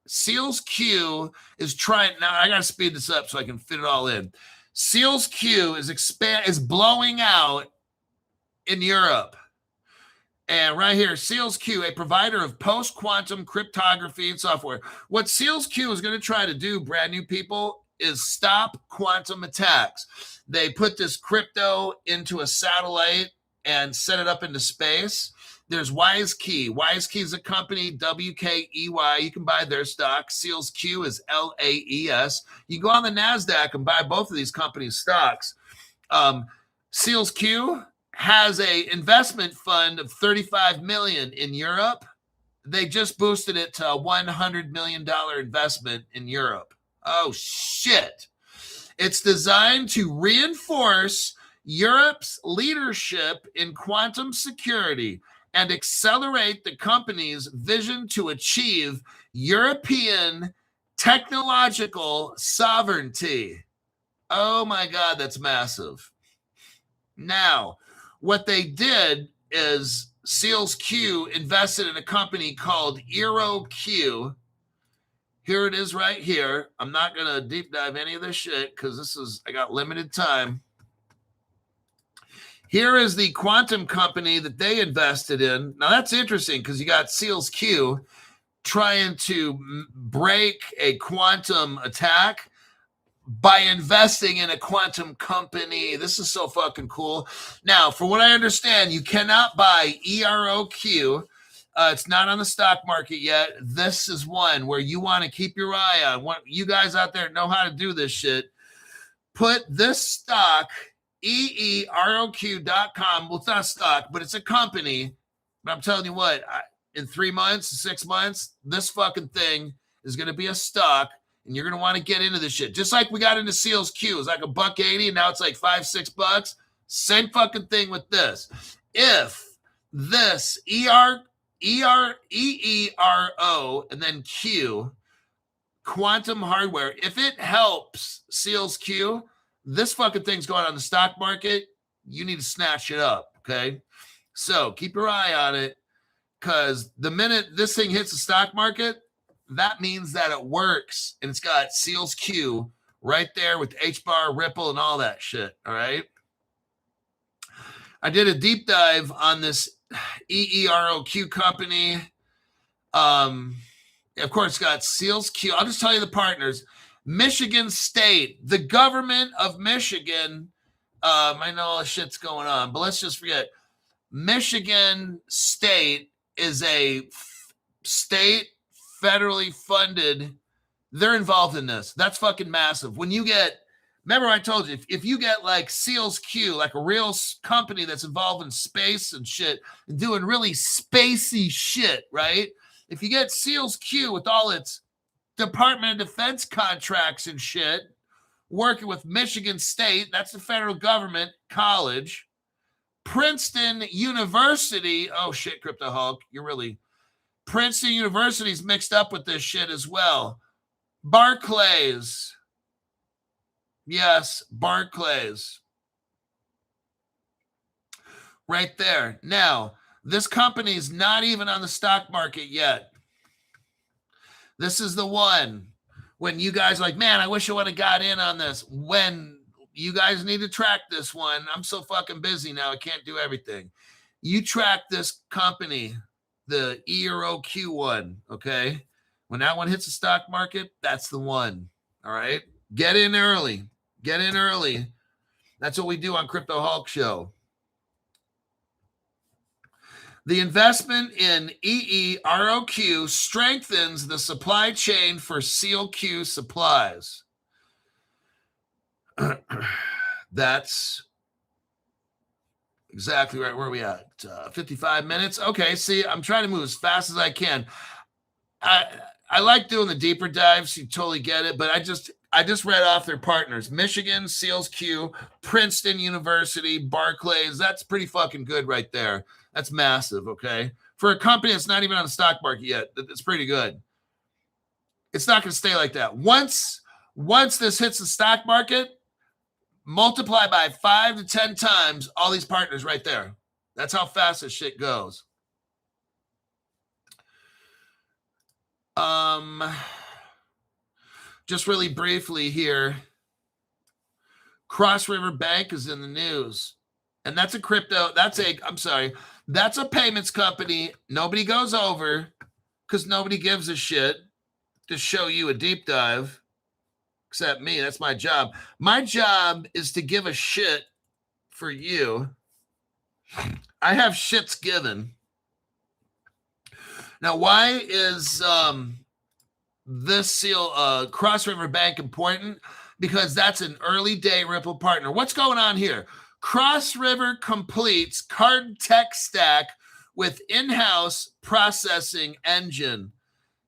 Seals Q is trying. Now I got to speed this up so I can fit it all in. Seals Q is blowing out in Europe. And right here, Seals Q, a provider of post-quantum cryptography and software. What Seals Q is going to try to do, brand new people, is stop quantum attacks. They put this crypto into a satellite and set it up into space. There's WiseKey. WiseKey is a company, WKEY. You can buy their stock. Seals Q is LAES. You go on the NASDAQ and buy both of these companies' stocks. Seals Q has a investment fund of $35 million in Europe. They just boosted it to a $100 million investment in Europe. Oh, shit. It's designed to reinforce Europe's leadership in quantum security and accelerate the company's vision to achieve European technological sovereignty. Oh my God, that's massive. Now, what they did is Seals Q invested in a company called EroQ. Here it is right here. I'm not going to deep dive any of this shit because I got limited time. Here is the quantum company that they invested in. Now, that's interesting because you got Seals Q trying to break a quantum attack by investing in a quantum company. This is so fucking cool. Now, for what I understand, you cannot buy EroQ. It's not on the stock market yet. This is one where you want to keep your eye on. You guys out there know how to do this shit. Put this stock, EEROQ.com. Well, it's not a stock, but it's a company. But I'm telling you what, in 3 months, 6 months, this fucking thing is going to be a stock, and you're going to want to get into this shit. Just like we got into Seals Q. It was like $1.80, and now it's like $5-6. Same fucking thing with this. If this EERO and then Q, quantum hardware, if it helps Seals Q, this fucking thing's going on the stock market. You need to snatch it up, okay? So keep your eye on it, because the minute this thing hits the stock market, that means that it works, and it's got Seals Q right there with HBAR, Ripple, and all that shit, all right? I did a deep dive on this EEROQ company. Of course, it's got Seals Q. I'll just tell you the partners. Michigan State, the government of Michigan. I know all this shit's going on, but let's just forget. Michigan State is a state federally funded. They're involved in this. That's fucking massive. When you get, remember I told you, if you get like Seals Q, like a real company that's involved in space and shit, and doing really spacey shit, right? If you get Seals Q with all its Department of Defense contracts and shit, working with Michigan State, that's the federal government college, Princeton University, oh shit, Crypto Hulk, Princeton University's mixed up with this shit as well. Barclays, yes, Barclays, right there. Now, this company's not even on the stock market yet. This is the one when you guys are like, man, I wish I would have got in on this. When you guys need to track this one, I'm so fucking busy now, I can't do everything. You track this company. the E or OQ one, okay? When that one hits the stock market, that's the one, all right? Get in early. Get in early. That's what we do on Crypto Hulk Show. The investment in EEROQ strengthens the supply chain for CLQ supplies. That's exactly right. Where are we at? 55 minutes. Okay, see, I'm trying to move as fast as I can. I like doing the deeper dives. You totally get it. But I just read off their partners. Michigan, Seals Q, Princeton University, Barclays. That's pretty fucking good right there. That's massive, okay? For a company that's not even on the stock market yet, it's pretty good. It's not going to stay like that. Once this hits the stock market, multiply by 5 to 10 times all these partners right there. That's how fast this shit goes. Just really briefly here, Cross River Bank is in the news. And that's a payments company. Nobody goes over because nobody gives a shit to show you a deep dive. Except me. That's my job. My job is to give a shit for you. I have shits given. Now, why is this Cross River Bank important? Because that's an early day Ripple partner. What's going on here? Cross River completes card tech stack with in-house processing engine.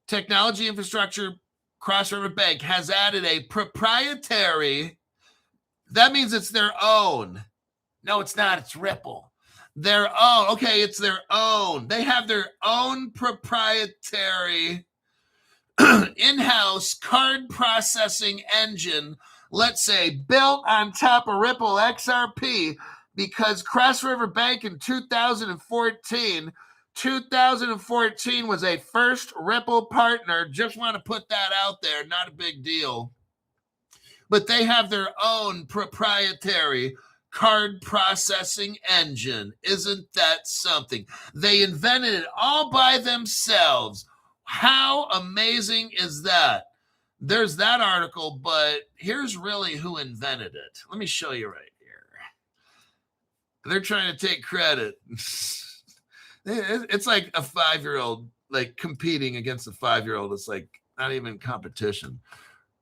Technology infrastructure. Cross River Bank has added a proprietary, that means it's their own. No, it's not. It's Ripple. Their own. Okay, it's their own. They have their own proprietary in-house card processing engine, let's say, built on top of Ripple XRP, because Cross River Bank in 2014 was a first Ripple partner. Just want to put that out there. Not a big deal. But they have their own proprietary card processing engine. Isn't that something? They invented it all by themselves. How amazing is that? There's that article, but here's really who invented it. Let me show you right here. They're trying to take credit. It's like a 5-year-old, like competing against a 5-year-old. It's like not even competition.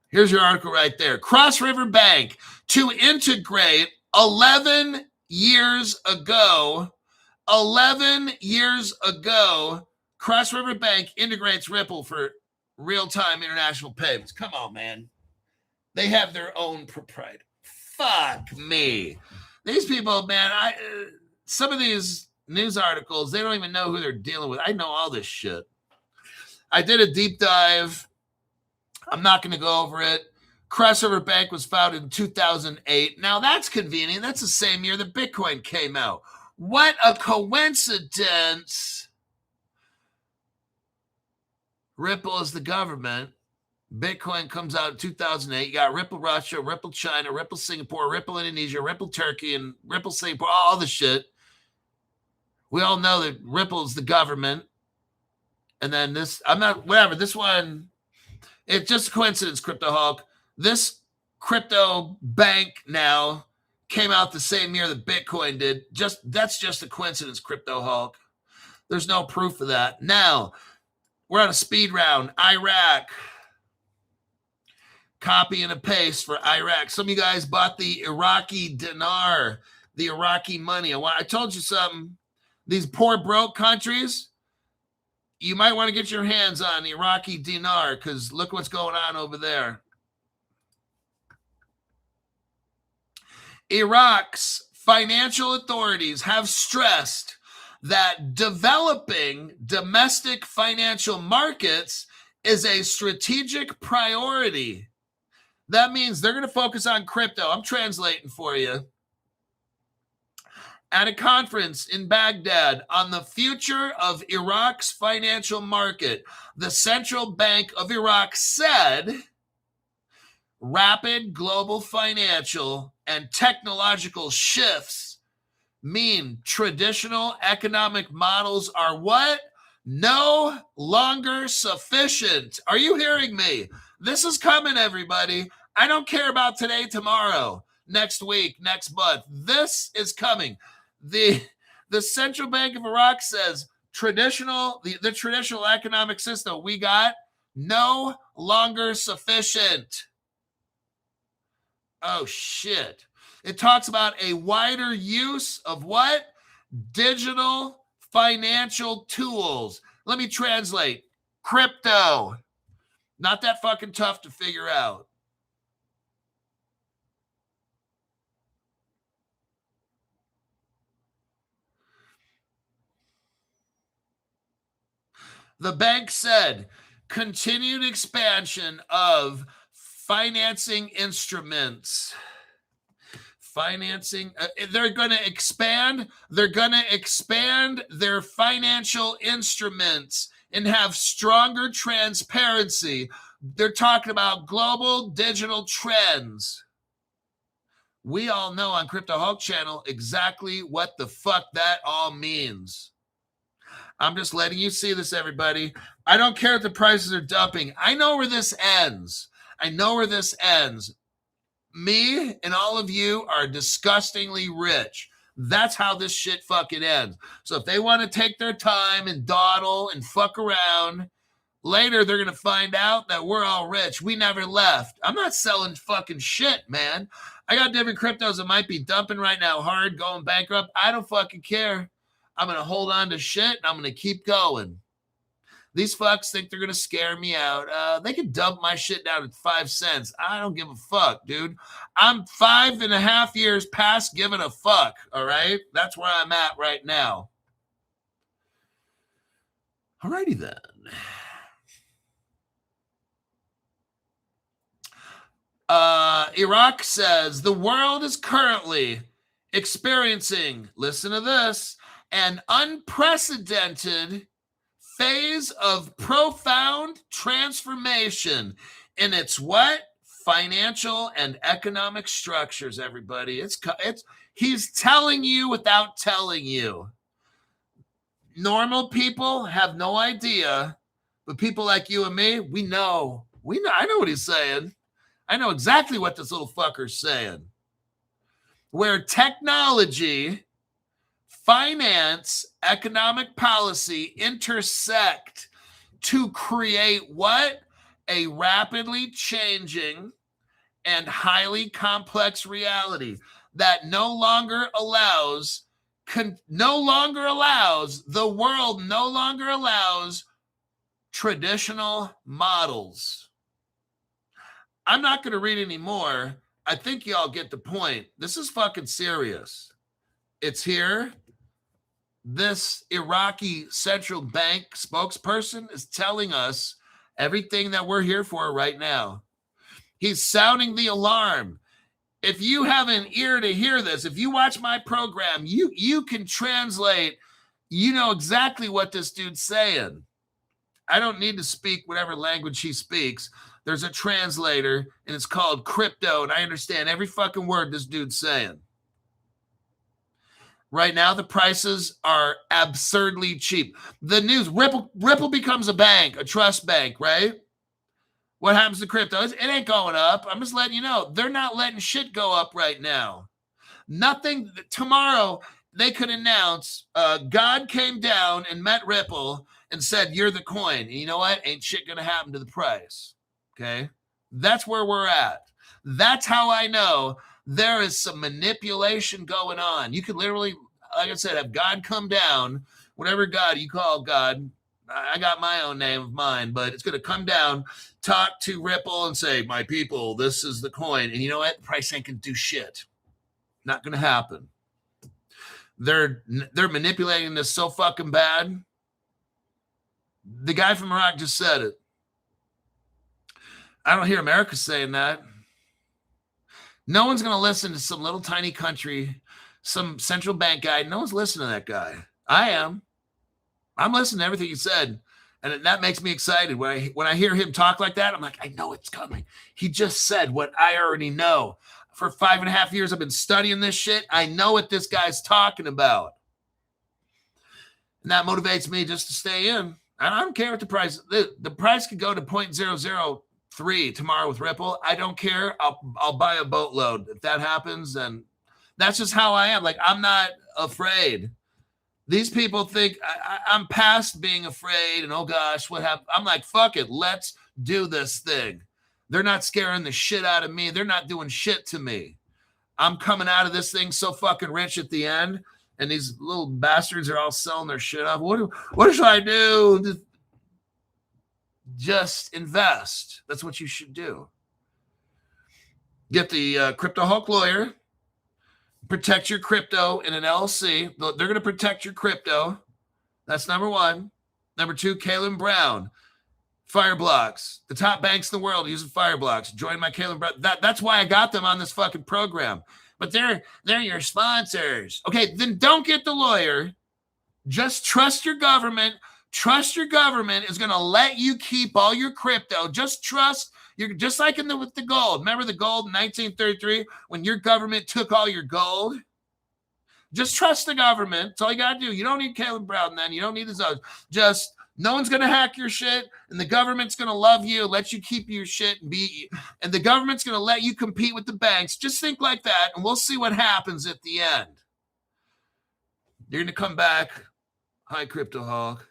Here's your article right there. Cross River Bank to integrate 11 years ago, Cross River Bank integrates Ripple for real-time international payments. Come on, man. They have their own proprietary. Fuck me. These people, man, some of these news articles, they don't even know who they're dealing with. I know all this shit. I did a deep dive. I'm not going to go over it. Cross River Bank was founded in 2008. Now, that's convenient. That's the same year that Bitcoin came out. What a coincidence. Ripple is the government. Bitcoin comes out in 2008. You got Ripple Russia, Ripple China, Ripple Singapore, Ripple Indonesia, Ripple Turkey, and Ripple Singapore, all the shit. We all know that Ripple is the government. And then this one, it's just a coincidence, Crypto Hulk. This crypto bank now came out the same year that Bitcoin did. That's just a coincidence, Crypto Hulk. There's no proof of that. Now, we're on a speed round. Iraq. Copy and a paste for Iraq. Some of you guys bought the Iraqi dinar, the Iraqi money. I told you something. These poor, broke countries, you might want to get your hands on the Iraqi dinar because look what's going on over there. Iraq's financial authorities have stressed that developing domestic financial markets is a strategic priority. That means they're going to focus on crypto. I'm translating for you. At a conference in Baghdad on the future of Iraq's financial market, the Central Bank of Iraq said rapid global financial and technological shifts mean traditional economic models are what? no longer sufficient. Are you hearing me? This is coming, everybody. I don't care about today, tomorrow, next week, next month. This is coming. The Central Bank of Iraq says the traditional economic system we got no longer sufficient. Oh, shit. It talks about a wider use of what? Digital financial tools. Let me translate. Crypto. Not that fucking tough to figure out. The bank said continued expansion of financing instruments. They're going to expand their financial instruments and have stronger transparency. They're talking about global digital trends. We all know on Crypto Hulk channel exactly what the fuck that all means. I'm just letting you see this, everybody. I don't care if the prices are dumping. I know where this ends. Me and all of you are disgustingly rich. That's how this shit fucking ends. So if they want to take their time and dawdle and fuck around, later they're going to find out that we're all rich. We never left. I'm not selling fucking shit, man. I got different cryptos that might be dumping right now hard, going bankrupt. I don't fucking care. I'm going to hold on to shit and I'm going to keep going. These fucks think they're going to scare me out. They could dump my shit down at 5 cents. I don't give a fuck, dude. I'm 5.5 years past giving a fuck, all right? That's where I'm at right now. All righty then. Iraq says the world is currently experiencing, listen to this, an unprecedented phase of profound transformation in its what? Financial and economic structures, everybody. He's telling you without telling you. Normal people have no idea, but people like you and me, we know. I know what he's saying. I know exactly what this little fucker's saying. Where technology, finance, economic policy intersect to create what? A rapidly changing and highly complex reality that no longer allows traditional models. I'm not going to read any more. I think y'all get the point. This is fucking serious. It's here. This Iraqi central bank spokesperson is telling us everything that we're here for right now. He's sounding the alarm. If you have an ear to hear this, if you watch my program, you can translate. You know exactly what this dude's saying. I don't need to speak whatever language he speaks. There's a translator, and it's called crypto, and I understand every fucking word this dude's saying. Right now, the prices are absurdly cheap. The news, Ripple becomes a bank, a trust bank, right? What happens to crypto? It ain't going up. I'm just letting you know. They're not letting shit go up right now. Nothing. Tomorrow, they could announce God came down and met Ripple and said, you're the coin. And you know what? Ain't shit going to happen to the price. Okay? That's where we're at. That's how I know there is some manipulation going on. You could literally, like I said, have God come down, whatever God you call God. I got my own name of mine, but it's going to come down, talk to Ripple and say, my people, this is the coin. And you know what? The price ain't going to do shit. Not going to happen. They're manipulating this so fucking bad. The guy from Iraq just said it. I don't hear America saying that. No one's going to listen to some little tiny country, some central bank guy. No one's listening to that guy. I am. I'm listening to everything he said. And that makes me excited. When I hear him talk like that, I'm like, I know it's coming. He just said what I already know. For 5.5 years, I've been studying this shit. I know what this guy's talking about. And that motivates me just to stay in. I don't care what the price. The price could go to 0.003 tomorrow with Ripple. I don't care. I'll buy a boatload. If that happens, then that's just how I am. Like, I'm not afraid. These people think I'm past being afraid and, oh gosh, what happened? I'm like, fuck it. Let's do this thing. They're not scaring the shit out of me. They're not doing shit to me. I'm coming out of this thing so fucking rich at the end. And these little bastards are all selling their shit off. What should I do? Just invest. That's what you should do. Get the Crypto Hulk lawyer. Protect your crypto in an LLC. They're going to protect your crypto. That's number one. Number two, Kalen Brown. Fireblocks. The top banks in the world using Fireblocks. Join my Kalen Brown. That's why I got them on this fucking program. But they're your sponsors. Okay, then don't get the lawyer. Just trust your government. Trust your government is going to let you keep all your crypto. Just trust. You're just like with the gold. Remember the gold in 1933 when your government took all your gold? Just trust the government. That's all you got to do. You don't need Caleb Brown then. You don't need his others. Just no one's going to hack your shit, and the government's going to love you, let you keep your shit, and the government's going to let you compete with the banks. Just think like that, and we'll see what happens at the end. You're going to come back. Hi, Crypto Hulk.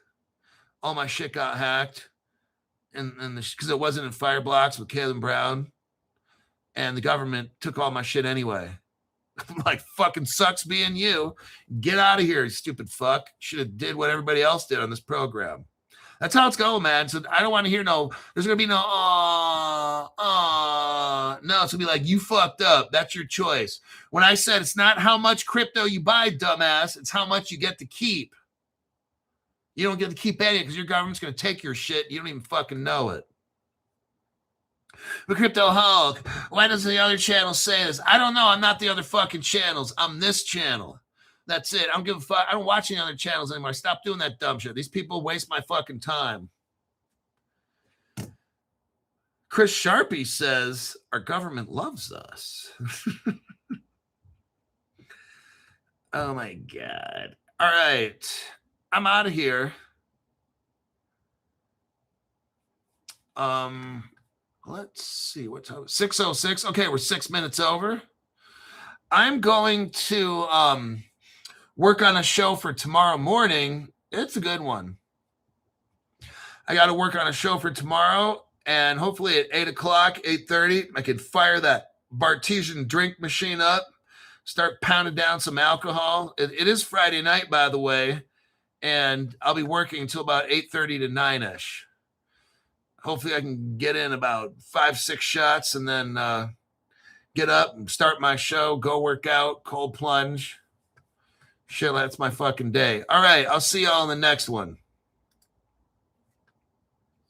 All my shit got hacked, and because it wasn't in Fireblocks with Caleb Brown, and the government took all my shit anyway. I'm like, fucking sucks being you. Get out of here, you stupid fuck. Should have did what everybody else did on this program. That's how it's going, man. So I don't want to hear there's going to be no, no, it's going to be like, you fucked up. That's your choice. When I said it's not how much crypto you buy, dumbass, it's how much you get to keep. You don't get to keep any because your government's going to take your shit. You don't even fucking know it. But Crypto Hulk, why doesn't the other channel say this? I don't know. I'm not the other fucking channels. I'm this channel. That's it. I don't give a fuck. I don't watch any other channels anymore. Stop doing that dumb shit. These people waste my fucking time. Chris Sharpie says, our government loves us. Oh, my God. All right. I'm out of here. Let's see. What time? 6:06. Okay, we're 6 minutes over. I'm going to work on a show for tomorrow morning. It's a good one. I got to work on a show for tomorrow, and hopefully at 8 o'clock, 8:30, I can fire that Bartesian drink machine up, start pounding down some alcohol. It is Friday night, by the way, and I'll be working until about 8:30 to 9-ish. Hopefully I can get in about 5-6 shots and then get up and start my show, go work out, cold plunge. Shit, that's my fucking day. All right, I'll see y'all in the next one.